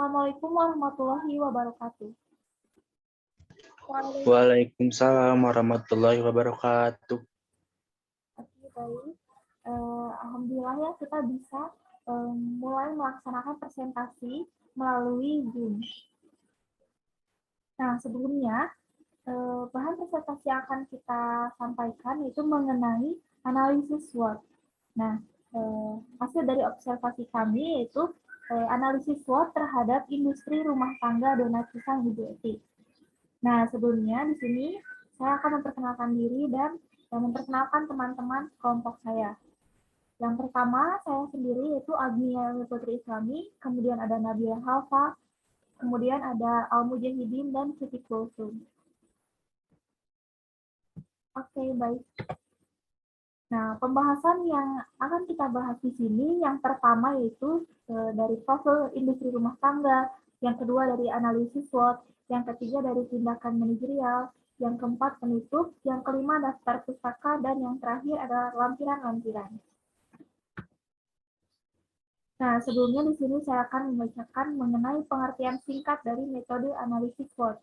Assalamualaikum warahmatullahi wabarakatuh. Waalaikumsalam warahmatullahi wabarakatuh. Oke, baik. Alhamdulillah ya kita bisa mulai melaksanakan presentasi melalui Zoom. Nah, sebelumnya bahan presentasi yang akan kita sampaikan itu mengenai analisis SWOT. Nah, hasil dari observasi kami yaitu analisis SWOT terhadap industri rumah tangga donat pisang Ibu Eti. Nah, sebelumnya di sini saya akan memperkenalkan diri dan memperkenalkan teman-teman kelompok saya. Yang pertama, saya sendiri yaitu Agnia Putri Islami, kemudian ada Nabila Halfa, kemudian ada Al-Mujahidin dan Siti Kulsum. Oke, baik. Nah, pembahasan yang akan kita bahas di sini, yang pertama yaitu dari profil industri rumah tangga, yang kedua dari analisis SWOT, yang ketiga dari tindakan manajerial, yang keempat penutup, yang kelima daftar pustaka, dan yang terakhir adalah lampiran-lampiran. Nah, sebelumnya di sini saya akan membacakan mengenai pengertian singkat dari metode analisis SWOT.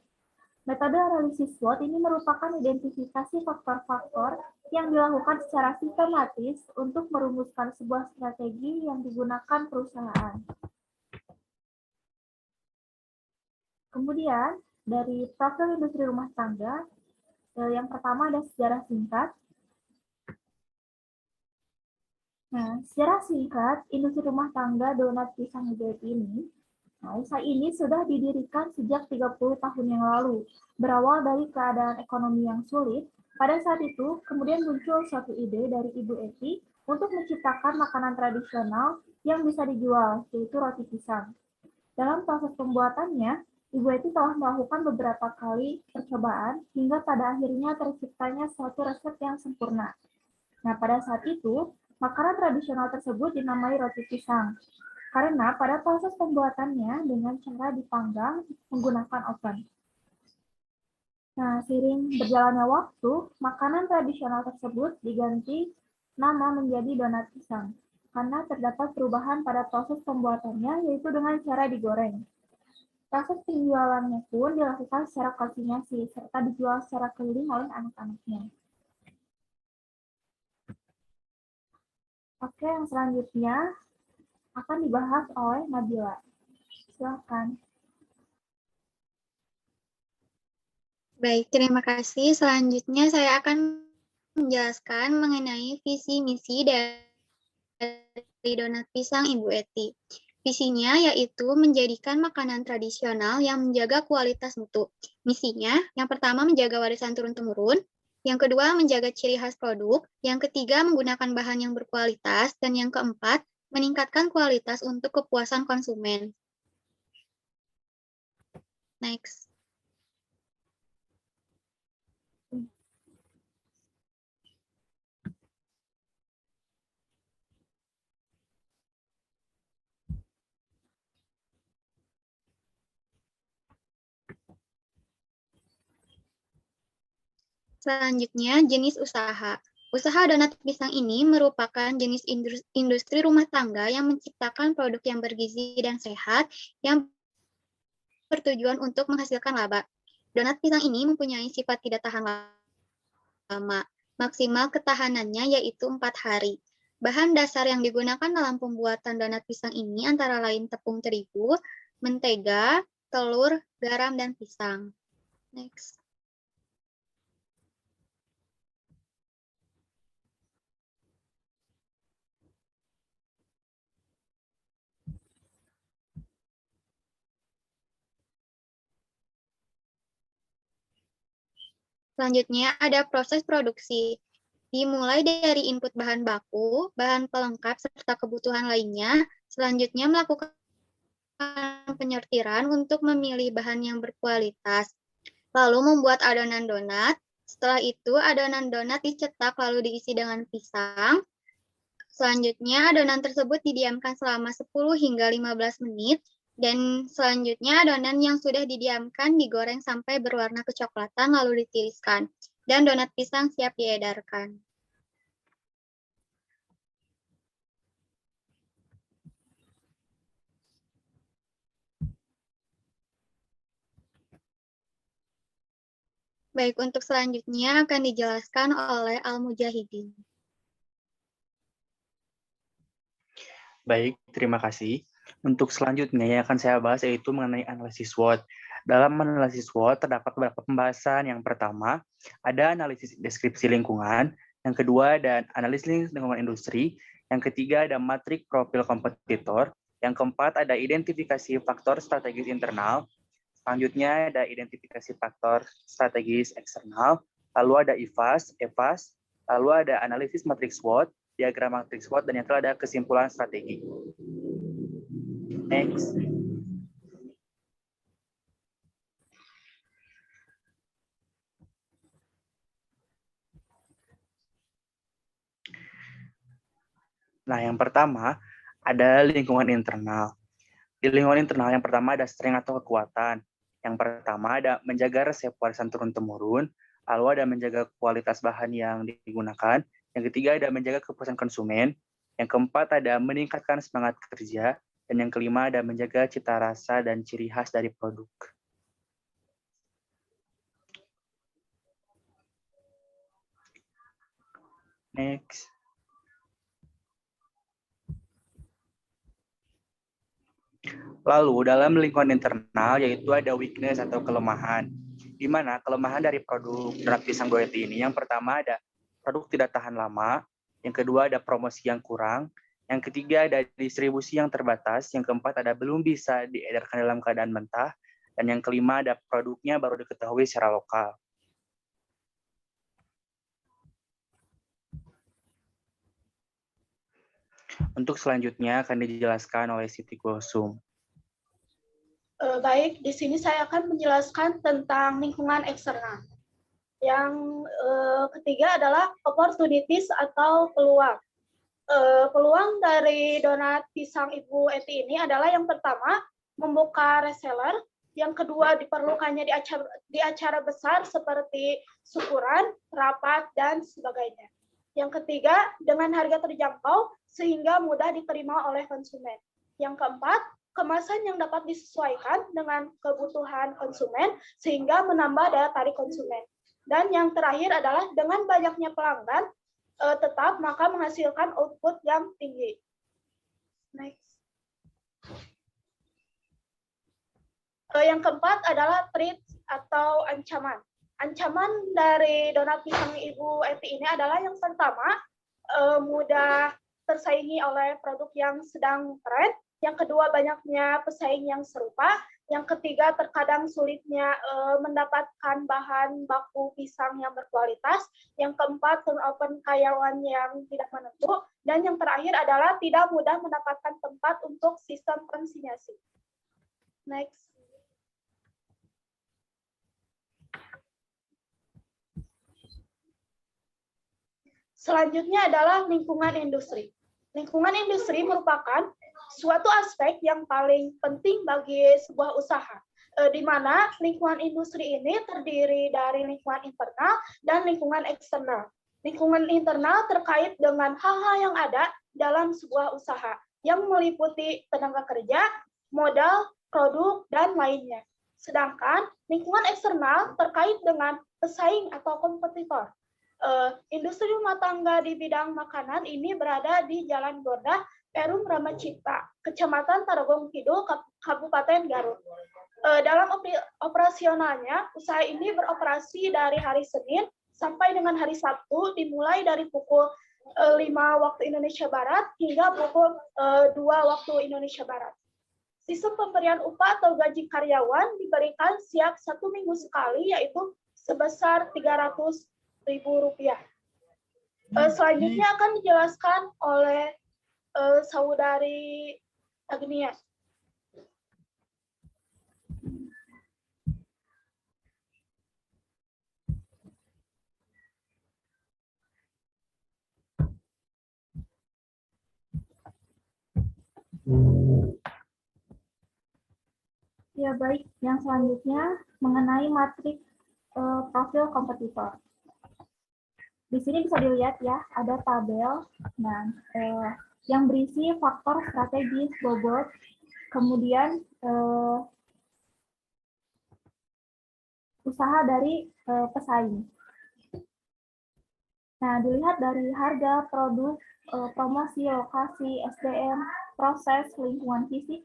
Metode analisis SWOT ini merupakan identifikasi faktor-faktor yang dilakukan secara sistematis untuk merumuskan sebuah strategi yang digunakan perusahaan. Kemudian, dari profil industri rumah tangga, yang pertama ada sejarah singkat. Nah, secara singkat, industri rumah tangga donat pisang Ibu Eti ini, usaha ini sudah didirikan sejak 30 tahun yang lalu. Berawal dari keadaan ekonomi yang sulit, pada saat itu kemudian muncul suatu ide dari Ibu Eti untuk menciptakan makanan tradisional yang bisa dijual, yaitu roti pisang. Dalam proses pembuatannya, Ibu Eti telah melakukan beberapa kali percobaan hingga pada akhirnya terciptanya suatu resep yang sempurna. Nah, pada saat itu, makanan tradisional tersebut dinamai roti pisang, karena pada proses pembuatannya dengan cara dipanggang menggunakan oven. Nah, seiring berjalannya waktu, makanan tradisional tersebut diganti nama menjadi donat pisang, karena terdapat perubahan pada proses pembuatannya, yaitu dengan cara digoreng. Proses penjualannya pun dilakukan secara konsinyasi, serta dijual secara keliling oleh anak-anaknya. Oke, yang selanjutnya akan dibahas oleh Nabila. Silakan. Baik, terima kasih. Selanjutnya saya akan menjelaskan mengenai visi misi dari donat pisang Ibu Eti. Visinya yaitu menjadikan makanan tradisional yang menjaga kualitas mutu. Misinya, yang pertama menjaga warisan turun-temurun, yang kedua menjaga ciri khas produk, yang ketiga menggunakan bahan yang berkualitas, dan yang keempat meningkatkan kualitas untuk kepuasan konsumen. Next. Selanjutnya, jenis usaha. Usaha donat pisang ini merupakan jenis industri rumah tangga yang menciptakan produk yang bergizi dan sehat yang bertujuan untuk menghasilkan laba. Donat pisang ini mempunyai sifat tidak tahan lama. Maksimal ketahanannya yaitu 4 hari. Bahan dasar yang digunakan dalam pembuatan donat pisang ini antara lain tepung terigu, mentega, telur, garam, dan pisang. Next. Selanjutnya ada proses produksi. Dimulai dari input bahan baku, bahan pelengkap, serta kebutuhan lainnya. Selanjutnya melakukan penyortiran untuk memilih bahan yang berkualitas. Lalu membuat adonan donat. Setelah itu adonan donat dicetak lalu diisi dengan pisang. Selanjutnya adonan tersebut didiamkan selama 10 hingga 15 menit. Dan selanjutnya adonan yang sudah didiamkan digoreng sampai berwarna kecoklatan lalu ditiriskan. Dan donat pisang siap diedarkan. Baik, untuk selanjutnya akan dijelaskan oleh Al-Mujahidin. Baik, terima kasih. Untuk selanjutnya yang akan saya bahas yaitu mengenai analisis SWOT. Dalam analisis SWOT terdapat beberapa pembahasan. Yang pertama, ada analisis deskripsi lingkungan. Yang kedua, ada analisis lingkungan industri. Yang ketiga, ada matrik profil kompetitor. Yang keempat, ada identifikasi faktor strategis internal. Selanjutnya, ada identifikasi faktor strategis eksternal. Lalu ada IFAS, EVAS. Lalu ada analisis matrik SWOT, diagram matrik SWOT, dan yang terakhir ada kesimpulan strategi. Next. Nah, yang pertama ada lingkungan internal. Di lingkungan internal yang pertama ada strength atau kekuatan. Yang pertama ada menjaga resep warisan turun-temurun, lalu ada menjaga kualitas bahan yang digunakan. Yang ketiga ada menjaga kepuasan konsumen. Yang keempat ada meningkatkan semangat kerja. Dan yang kelima ada menjaga cita rasa dan ciri khas dari produk. Next. Lalu dalam lingkungan internal yaitu ada weakness atau kelemahan. Di mana kelemahan dari produk donat pisang goyeti ini yang pertama ada produk tidak tahan lama, yang kedua ada promosi yang kurang, yang ketiga ada distribusi yang terbatas, yang keempat ada belum bisa diedarkan dalam keadaan mentah, dan yang kelima ada produknya baru diketahui secara lokal. Untuk selanjutnya akan dijelaskan oleh Siti Kulsum. Baik, di sini saya akan menjelaskan tentang lingkungan eksternal. Yang ketiga adalah opportunities atau peluang. Peluang dari donat pisang Ibu Eti ini adalah yang pertama, membuka reseller. Yang kedua, diperlukannya di acara besar seperti syukuran, rapat, dan sebagainya. Yang ketiga, dengan harga terjangkau sehingga mudah diterima oleh konsumen. Yang keempat, kemasan yang dapat disesuaikan dengan kebutuhan konsumen sehingga menambah daya tarik konsumen. Dan yang terakhir adalah dengan banyaknya pelanggan tetap maka menghasilkan output yang tinggi. Next. Yang keempat adalah threat atau ancaman. Ancaman dari donat pisang Ibu Eti ini adalah yang pertama, mudah tersaingi oleh produk yang sedang tren. Yang kedua, banyaknya pesaing yang serupa. Yang ketiga, terkadang sulitnya mendapatkan bahan baku pisang yang berkualitas. Yang keempat, turnover karyawan yang tidak menentu. Dan yang terakhir adalah tidak mudah mendapatkan tempat untuk sistem konsinyasi. Next. Selanjutnya adalah lingkungan industri. Lingkungan industri merupakan suatu aspek yang paling penting bagi sebuah usaha, di mana lingkungan industri ini terdiri dari lingkungan internal dan lingkungan eksternal. Lingkungan internal terkait dengan hal-hal yang ada dalam sebuah usaha, yang meliputi tenaga kerja, modal, produk, dan lainnya. Sedangkan lingkungan eksternal terkait dengan pesaing atau kompetitor. Industri rumah tangga di bidang makanan ini berada di Jalan Gordah, Perum Ramacipta, Kecamatan Tarogong Kidul, Kabupaten Garut. Dalam operasionalnya, usaha ini beroperasi dari hari Senin sampai dengan hari Sabtu, dimulai dari pukul 5 waktu Indonesia Barat hingga pukul 2 waktu Indonesia Barat. Sistem pemberian upah atau gaji karyawan diberikan setiap 1 minggu sekali, yaitu sebesar Rp300.000. Selanjutnya akan dijelaskan oleh Saudari Agnia. Ya baik, yang selanjutnya mengenai matrik profil kompetitor. Di sini bisa dilihat ya, ada tabel dan yang berisi faktor strategis, bobot, kemudian usaha dari pesaing. Nah, dilihat dari harga, produk, promosi, lokasi, SDM, proses, lingkungan fisik,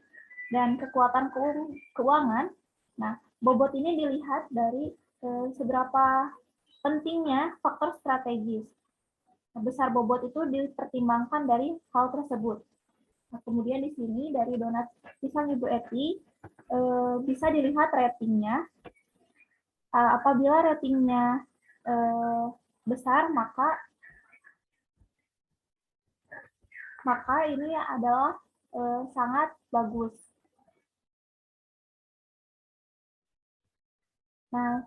dan kekuatan keuangan. Nah, bobot ini dilihat dari seberapa pentingnya faktor strategis. Besar bobot itu dipertimbangkan dari hal tersebut. Nah, kemudian di sini dari donat pisang Ibu Eti bisa dilihat ratingnya. Apabila ratingnya besar, maka ini adalah sangat bagus. Nah,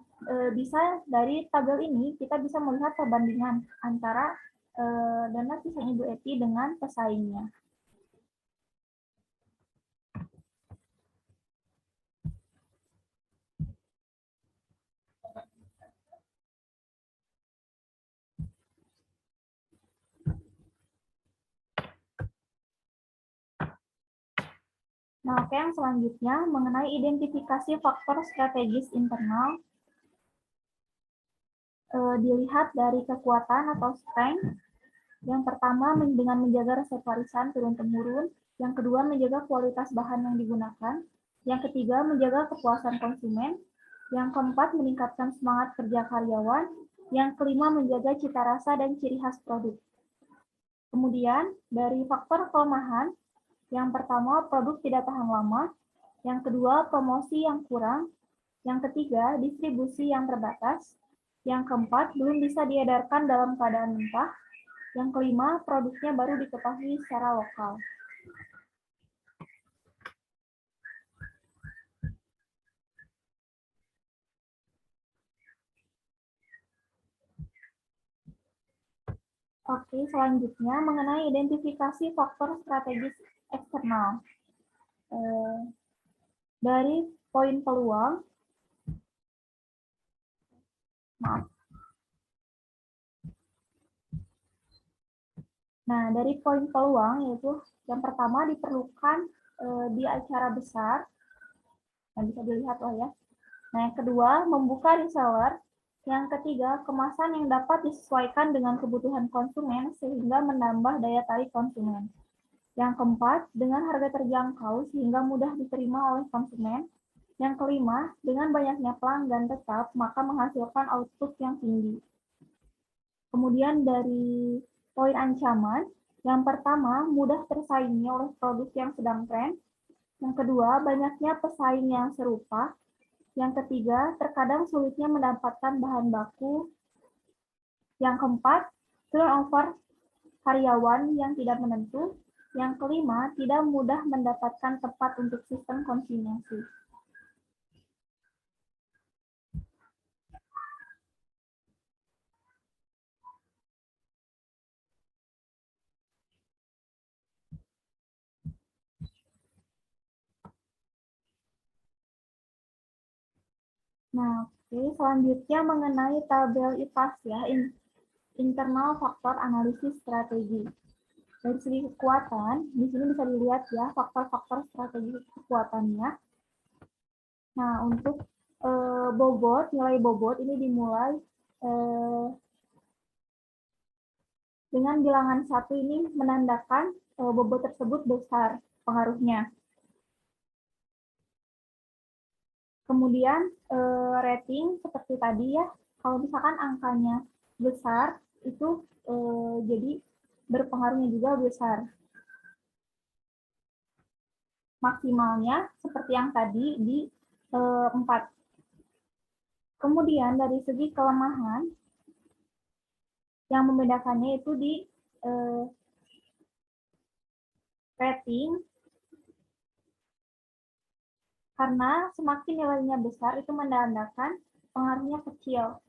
bisa dari tabel ini kita bisa melihat perbandingan antara donat pisang Ibu Eti dengan pesaingnya. Nah, oke, yang selanjutnya mengenai identifikasi faktor strategis internal, dilihat dari kekuatan atau strength. Yang pertama dengan menjaga resep warisan turun-temurun, yang kedua menjaga kualitas bahan yang digunakan, yang ketiga menjaga kepuasan konsumen, yang keempat meningkatkan semangat kerja karyawan, yang kelima menjaga cita rasa dan ciri khas produk. Kemudian dari faktor kelemahan, yang pertama, produk tidak tahan lama. Yang kedua, promosi yang kurang. Yang ketiga, distribusi yang terbatas. Yang keempat, belum bisa diedarkan dalam keadaan mentah. Yang kelima, produknya baru diketahui secara lokal. Oke, selanjutnya mengenai identifikasi faktor strategis eksternal. Dari poin peluang, Nah, dari poin peluang yaitu yang pertama diperlukan di acara besar, yang bisa dilihat lah ya. Nah, yang kedua membuka reseller. Yang ketiga, kemasan yang dapat disesuaikan dengan kebutuhan konsumen sehingga menambah daya tarik konsumen. Yang keempat, dengan harga terjangkau sehingga mudah diterima oleh konsumen. Yang kelima, dengan banyaknya pelanggan tetap, maka menghasilkan output yang tinggi. Kemudian dari poin ancaman, yang pertama, mudah tersaingi oleh produk yang sedang tren. Yang kedua, banyaknya pesaing yang serupa. Yang ketiga, terkadang sulitnya mendapatkan bahan baku. Yang keempat, turnover karyawan yang tidak menentu. Yang kelima, tidak mudah mendapatkan tempat untuk sistem konsinyasi. Nah, oke, selanjutnya mengenai tabel IPAS ya, internal faktor analisis strategi. Dari segi kekuatan, di sini bisa dilihat ya faktor-faktor strategi kekuatannya. Nah, untuk bobot, nilai bobot ini dimulai dengan bilangan 1 ini menandakan bobot tersebut besar pengaruhnya. Kemudian rating seperti tadi ya, kalau misalkan angkanya besar itu jadi berpengaruhnya juga besar. Maksimalnya seperti yang tadi di 4. Kemudian dari segi kelemahan, yang membedakannya itu di rating, karena semakin nilainya besar itu menandakan pengaruhnya kecil.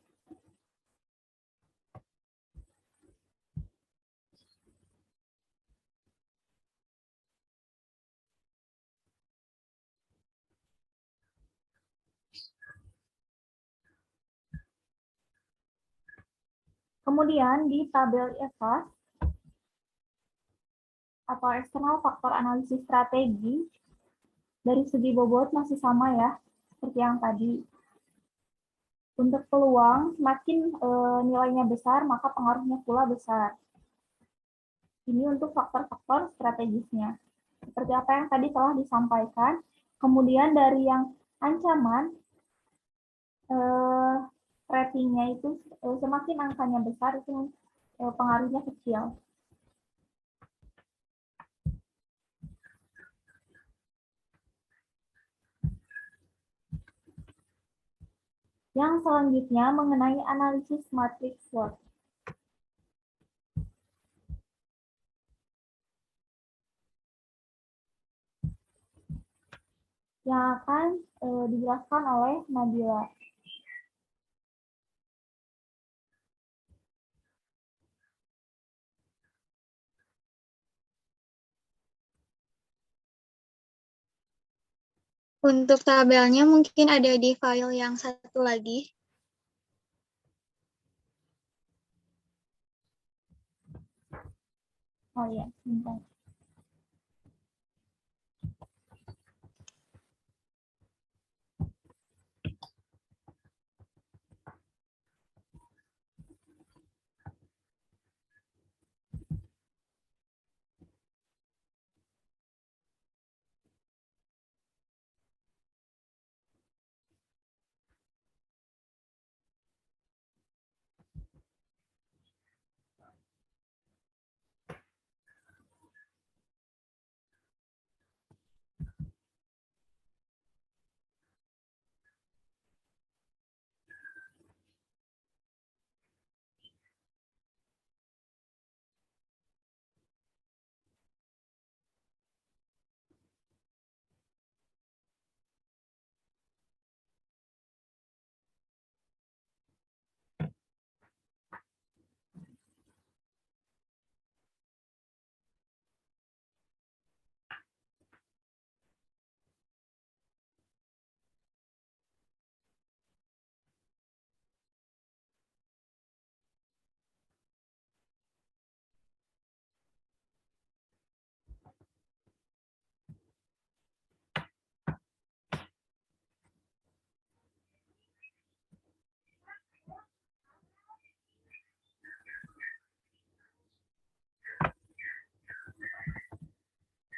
Kemudian di tabel EVAS atau eksternal faktor analisis strategi, dari segi bobot masih sama ya, seperti yang tadi. Untuk peluang, semakin nilainya besar, maka pengaruhnya pula besar. Ini untuk faktor-faktor strategisnya. Seperti apa yang tadi telah disampaikan. Kemudian dari yang ancaman, ratingnya itu semakin angkanya besar, itu pengaruhnya kecil. Yang selanjutnya mengenai analisis matriks SWOT. Yang akan dijelaskan oleh Nabila. Untuk tabelnya mungkin ada di file yang satu lagi. Oh iya, sebentar.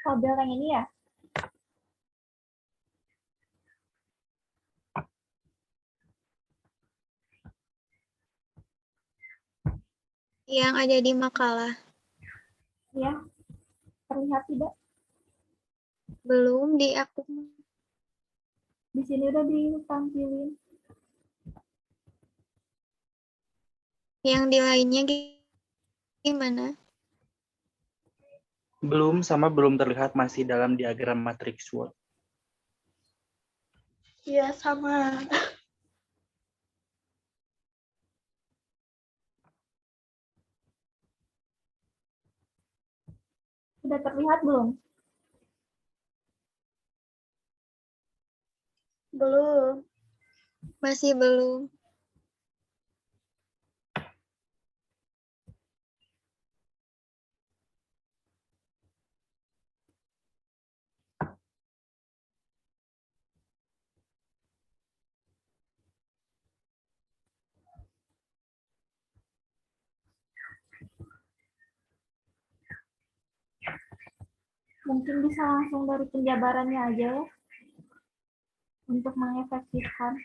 Tabel yang ini ya? Yang ada di makalah. Ya, terlihat tidak? Belum di aku. Di sini udah ditampilin. Yang di lainnya gimana? Belum terlihat, masih dalam diagram matriks SWOT. Iya, sama. Sudah terlihat belum? Belum. Masih belum. Mungkin bisa langsung dari penjabarannya aja ya, untuk mengefektifkan.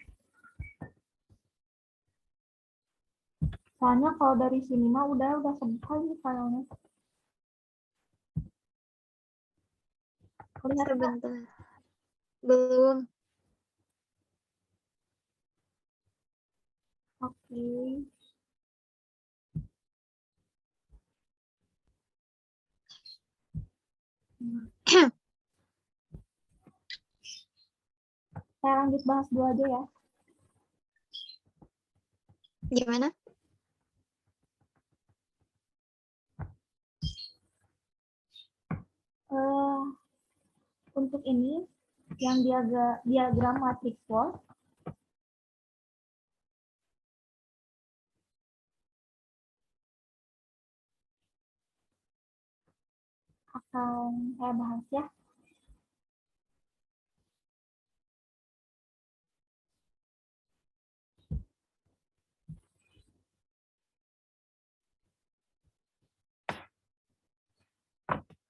Soalnya kalau dari sini mah udah selesai nih filenya. Lihat Kak. Sebentar. Belum. Oke. Saya lanjut bahas dulu aja ya. Gimana? Untuk ini, yang diagram matrix SWOT, akan saya bahas ya.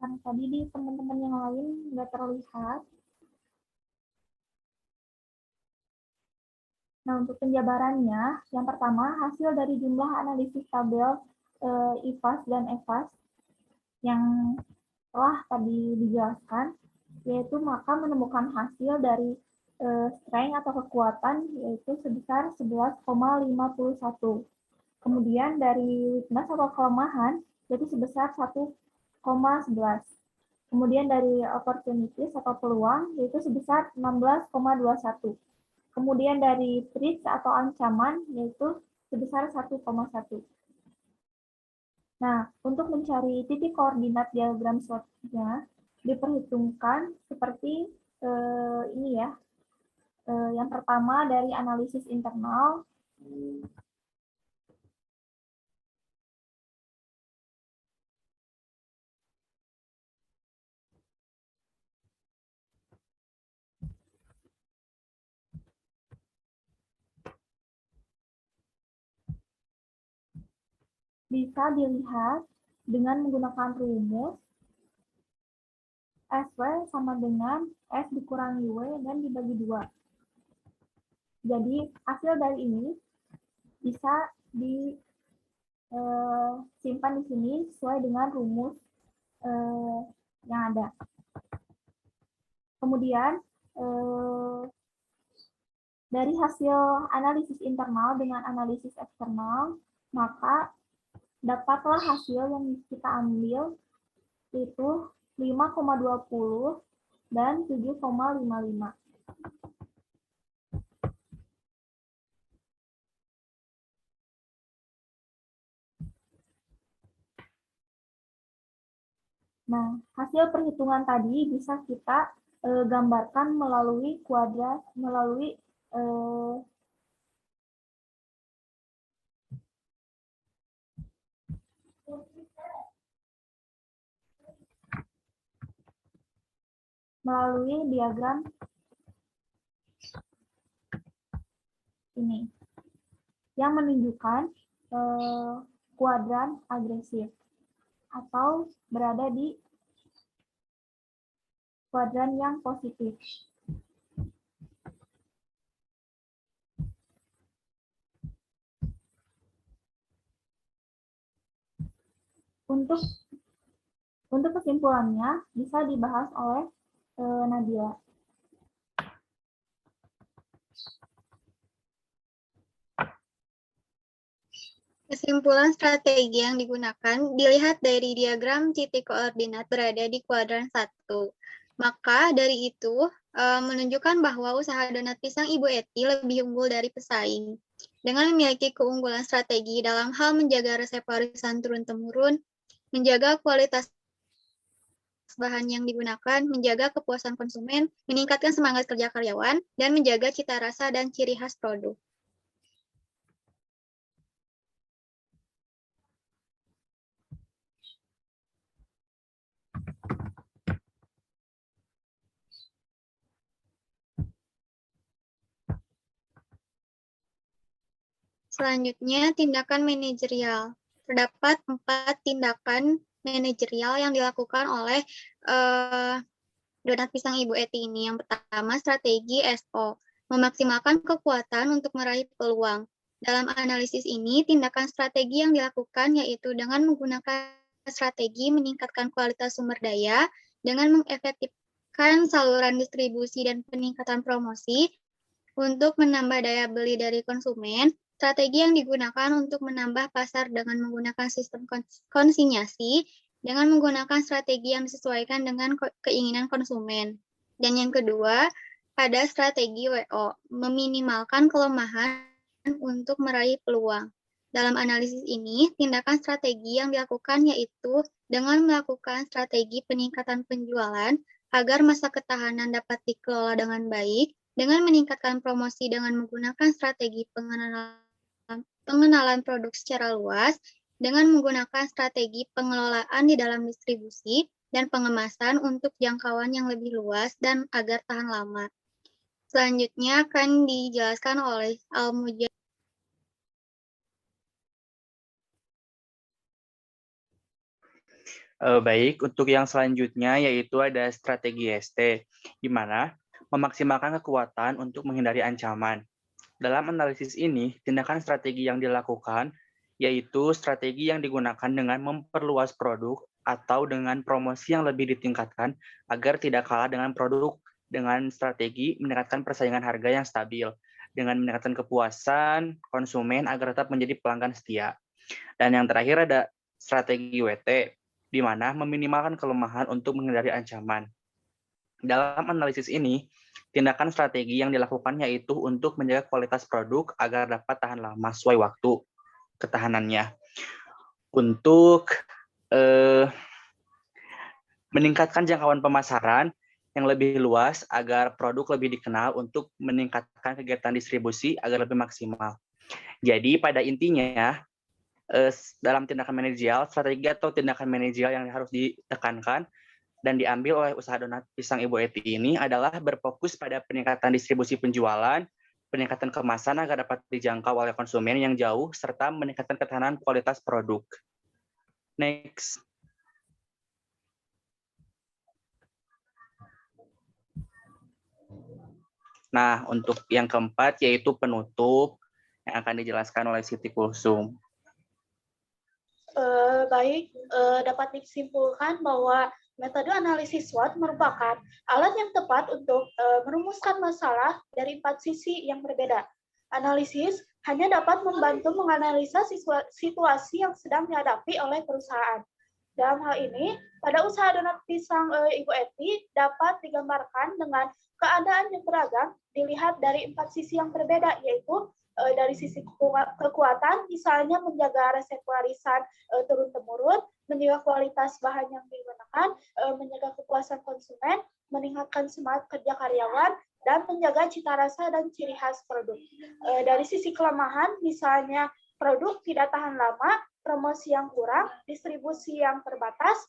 Karena tadi di teman-teman yang lain nggak terlihat. Nah, untuk penjabarannya, yang pertama, hasil dari jumlah analisis tabel IFAS dan EFAS yang telah tadi dijelaskan, yaitu maka menemukan hasil dari strength atau kekuatan, yaitu sebesar 11,51. Kemudian dari weakness atau kelemahan, yaitu sebesar 1,11. Kemudian dari opportunities atau peluang, yaitu sebesar 16,21. Kemudian dari threats atau ancaman, yaitu sebesar 1,1. Nah, untuk mencari titik koordinat diagram SWOT-nya, diperhitungkan seperti ini ya. Yang pertama dari analisis internal. Bisa dilihat dengan menggunakan rumus SW sama dengan S dikurangi W dan dibagi 2. Jadi hasil dari ini bisa disimpan di sini sesuai dengan rumus yang ada. Kemudian dari hasil analisis internal dengan analisis eksternal, maka dapatlah hasil yang kita ambil itu 5,20 dan 7,55. Nah, hasil perhitungan tadi bisa kita gambarkan melalui kuadrat, melalui diagram ini yang menunjukkan kuadran agresif atau berada di kuadran yang positif. Untuk kesimpulannya bisa dibahas oleh Nadia. Kesimpulan strategi yang digunakan dilihat dari diagram titik koordinat berada di kuadran 1. Maka dari itu menunjukkan bahwa usaha donat pisang Ibu Eti lebih unggul dari pesaing. Dengan memiliki keunggulan strategi dalam hal menjaga resep warisan turun-temurun, menjaga kualitas bahan yang digunakan, menjaga kepuasan konsumen, meningkatkan semangat kerja karyawan, dan menjaga cita rasa dan ciri khas produk. Selanjutnya, tindakan manajerial. Terdapat 4 tindakan manajerial yang dilakukan oleh donat pisang Ibu Eti ini. Yang pertama, strategi SO, memaksimalkan kekuatan untuk meraih peluang. Dalam analisis ini, tindakan strategi yang dilakukan yaitu dengan menggunakan strategi meningkatkan kualitas sumber daya, dengan mengefektifkan saluran distribusi dan peningkatan promosi, untuk menambah daya beli dari konsumen. Strategi yang digunakan untuk menambah pasar dengan menggunakan sistem konsinyasi, dengan menggunakan strategi yang disesuaikan dengan keinginan konsumen. Dan yang kedua, ada strategi WO, meminimalkan kelemahan untuk meraih peluang. Dalam analisis ini, tindakan strategi yang dilakukan yaitu dengan melakukan strategi peningkatan penjualan agar masa ketahanan dapat dikelola dengan baik, dengan meningkatkan promosi dengan menggunakan strategi pengenalan produk secara luas, dengan menggunakan strategi pengelolaan di dalam distribusi dan pengemasan untuk jangkauan yang lebih luas dan agar tahan lama. Selanjutnya akan dijelaskan oleh Al-Mujahid. Baik, untuk yang selanjutnya yaitu ada strategi ST, di mana memaksimalkan kekuatan untuk menghindari ancaman. Dalam analisis ini, tindakan strategi yang dilakukan yaitu strategi yang digunakan dengan memperluas produk atau dengan promosi yang lebih ditingkatkan agar tidak kalah dengan produk, dengan strategi meningkatkan persaingan harga yang stabil, dengan meningkatkan kepuasan konsumen agar tetap menjadi pelanggan setia. Dan yang terakhir ada strategi WT, di mana meminimalkan kelemahan untuk menghindari ancaman. Dalam analisis ini, tindakan strategi yang dilakukan yaitu untuk menjaga kualitas produk agar dapat tahan lama sesuai waktu ketahanannya. Untuk meningkatkan jangkauan pemasaran yang lebih luas agar produk lebih dikenal untuk meningkatkan kegiatan distribusi agar lebih maksimal. Jadi pada intinya, dalam tindakan manajerial, strategi atau tindakan manajerial yang harus ditekankan dan diambil oleh usaha donat pisang Ibu Eti ini adalah berfokus pada peningkatan distribusi penjualan, peningkatan kemasan agar dapat dijangkau oleh konsumen yang jauh, serta meningkatkan ketahanan kualitas produk. Next. Nah, untuk yang keempat yaitu penutup yang akan dijelaskan oleh Siti Kulsum. Baik, dapat disimpulkan bahwa metode analisis SWOT merupakan alat yang tepat untuk merumuskan masalah dari 4 sisi yang berbeda. Analisis hanya dapat membantu menganalisa situasi yang sedang dihadapi oleh perusahaan. Dalam hal ini, pada usaha donat pisang Ibu Eti dapat digambarkan dengan keadaan yang beragam dilihat dari 4 sisi yang berbeda, yaitu dari sisi kekuatan, misalnya menjaga resep warisan turun-temurun, menjaga kualitas bahan yang digunakan, menjaga kepuasan konsumen, meningkatkan semangat kerja karyawan, dan menjaga cita rasa dan ciri khas produk. Dari sisi kelemahan, misalnya produk tidak tahan lama, promosi yang kurang, distribusi yang terbatas,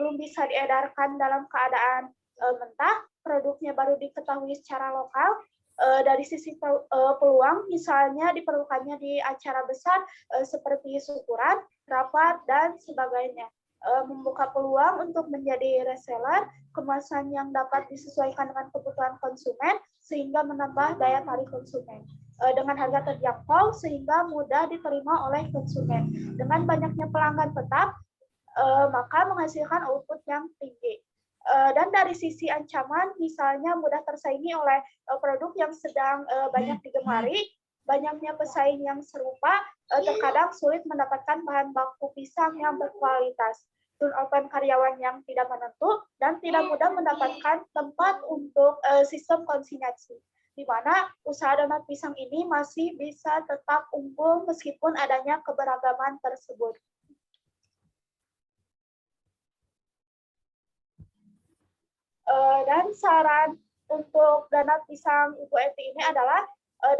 belum bisa diedarkan dalam keadaan mentah, produknya baru diketahui secara lokal. Dari sisi peluang, misalnya diperlukannya di acara besar seperti syukuran, rapat, dan sebagainya. Membuka peluang untuk menjadi reseller, kemasan yang dapat disesuaikan dengan kebutuhan konsumen, sehingga menambah daya tarik konsumen. Dengan harga terjangkau, sehingga mudah diterima oleh konsumen. Dengan banyaknya pelanggan tetap, maka menghasilkan output yang tinggi. Dan dari sisi ancaman, misalnya mudah tersaingi oleh produk yang sedang banyak digemari, banyaknya pesaing yang serupa, terkadang sulit mendapatkan bahan baku pisang yang berkualitas, turnover karyawan yang tidak menentu, dan tidak mudah mendapatkan tempat untuk sistem konsinyasi, di mana usaha donat pisang ini masih bisa tetap unggul meskipun adanya keberagaman tersebut. Dan saran untuk donat pisang Ibu Eti ini adalah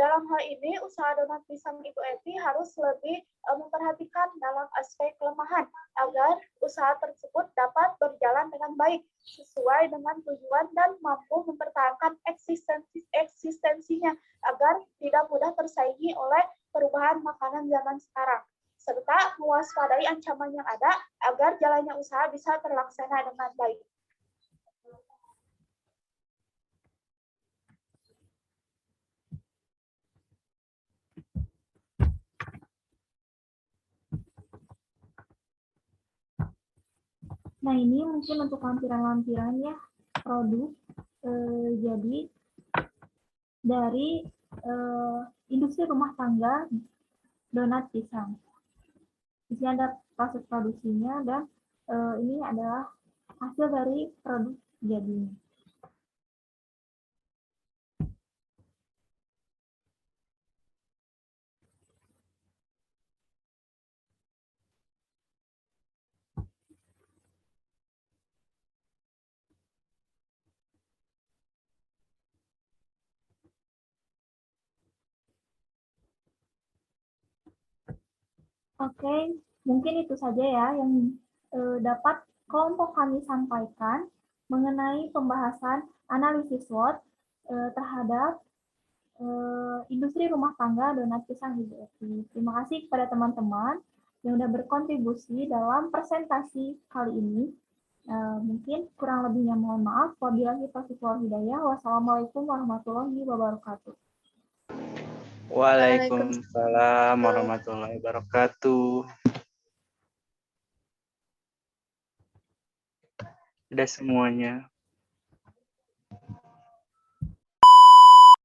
dalam hal ini usaha donat pisang Ibu Eti harus lebih memperhatikan dalam aspek kelemahan agar usaha tersebut dapat berjalan dengan baik sesuai dengan tujuan dan mampu mempertahankan eksistensinya agar tidak mudah tersaingi oleh perubahan makanan zaman sekarang, serta mewaspadai ancaman yang ada agar jalannya usaha bisa terlaksana dengan baik. Nah, ini mungkin untuk lampiran-lampiran ya produk. Jadi dari industri rumah tangga donat pisang. Di sini ada proses produksinya dan ini adalah hasil dari produk jadinya. Oke, mungkin itu saja ya yang dapat kelompok kami sampaikan mengenai pembahasan analisis SWOT terhadap industri rumah tangga donat pisang Ibu Eti. Terima kasih kepada teman-teman. yang sudah berkontribusi dalam presentasi kali ini. Mungkin kurang lebihnya mohon maaf. Wabillahi taufiq wal hidayah. Wassalamualaikum warahmatullahi wabarakatuh. Waalaikumsalam warahmatullahi wabarakatuh. Udah semuanya.